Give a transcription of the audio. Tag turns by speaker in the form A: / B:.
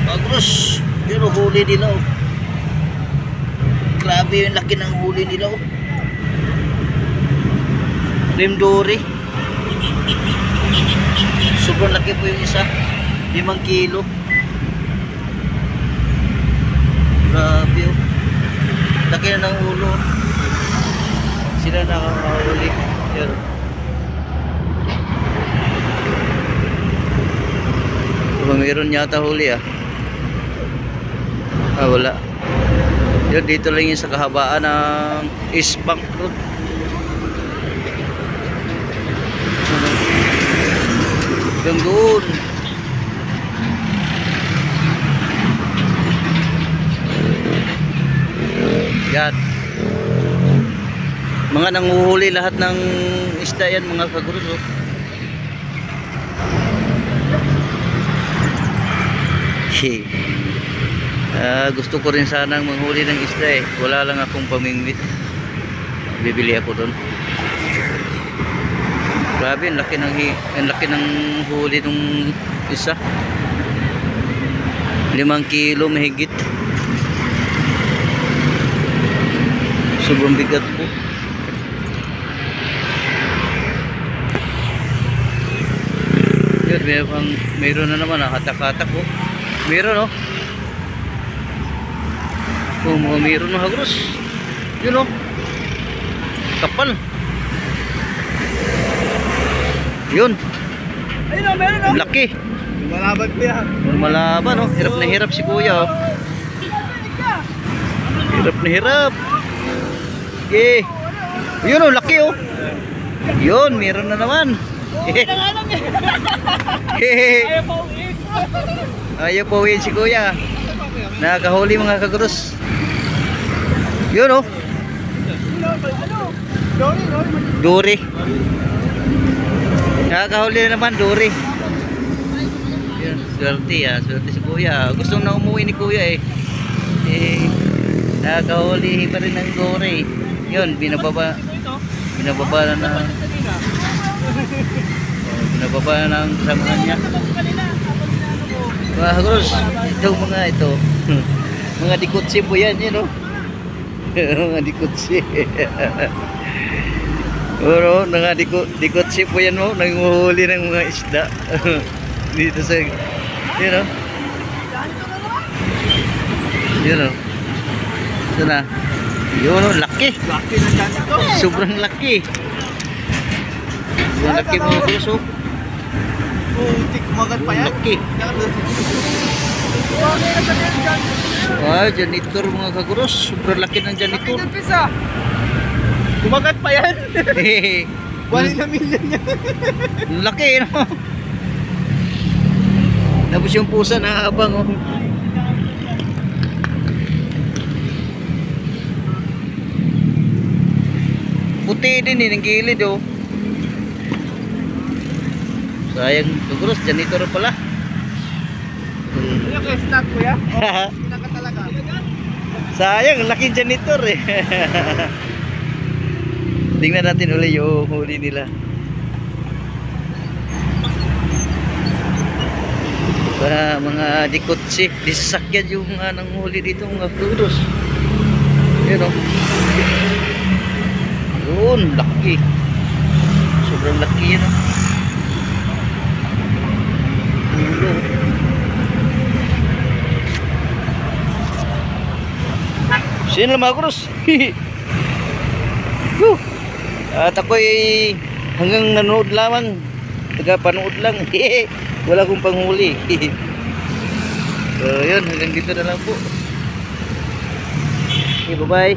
A: Agros, pero huli nila oh. Grabe yung laki ng huli nila oh. Rim dory. Sobrang laki po yung isa. 5 kilo. Grabe oh. Laki na ng ulo. Sila nakakahuli. Pero mayroon yata huli ah. Wala. Yun, dito lang yung sa kahabaan ng East Bank Road. Hanggang doon. Yan. Mga nanguhuli lahat ng isda yan mga kagurus oh. Gusto ko rin sanang manghuli ng isda eh. Wala lang akong pamingwit. Bibili ako doon. Grabe, ang laki ng huli ng isa. 5 kilo mahigit. Sobrang bigat po. Yun, mayroon na naman hatak-hatak po. Mayroon oh. Mayroon na hagros. Yun oh. Kapal. Yun.
B: Ayun oh, meron oh.
A: Laki.
B: Lumalaban po yan.
A: Lumalaban oh. Hirap na hirap si kuya oh. Hirap na hirap. Okay. Yun oh, laki oh. Yun, meron na naman.
B: Ayaw pa uwi.
A: Ayaw pa uwi si kuya. Nakakahuli mga kagros. Yun oh. Dory. Nakakahuli na naman, dory. Yun, swerte ah. Swerte si kuya. Gusto na umuwi ni kuya eh. Nakakahuli pa rin ng dory. Yun, binababa na ng samahan niya. Mga kagros, ito mga dikutsi po yan, yun oh. Mga dikutsi. Pero dikutsi po yan oh, nanguhuli ng mga isda. Dito sa yun oh. Yun oh. Ito na. Yun oh, laki. Sobrang laki. Sobrang laki mga kagros oh.
B: Putik kumagat pa yan.
A: Laki. Janitor mga kagros. Sobrang laki ng janitor.
B: Kumagat pa yan. 1 million yan.
A: Laki no. Tapos yung pusa na habang oh. Puti din eh, ng gilid oh. Sayang kagros, janitor pala.
B: Ano kayo snack kuya? Snack ka talaga.
A: Sayang, laki janitor eh. Tingnan natin ulit yung huli nila. Mga dikotsi, disasakyan yung nanghuli dito mga kagros. Yun o. Yun, laki. Sobrang laki yun o. Ulo. Sino lang mga kagros? At ako'y hanggang nanood lamang, taga-panood lang. Wala akong panghuli. So yun, hanggang dito na lang po. Okay, bye bye.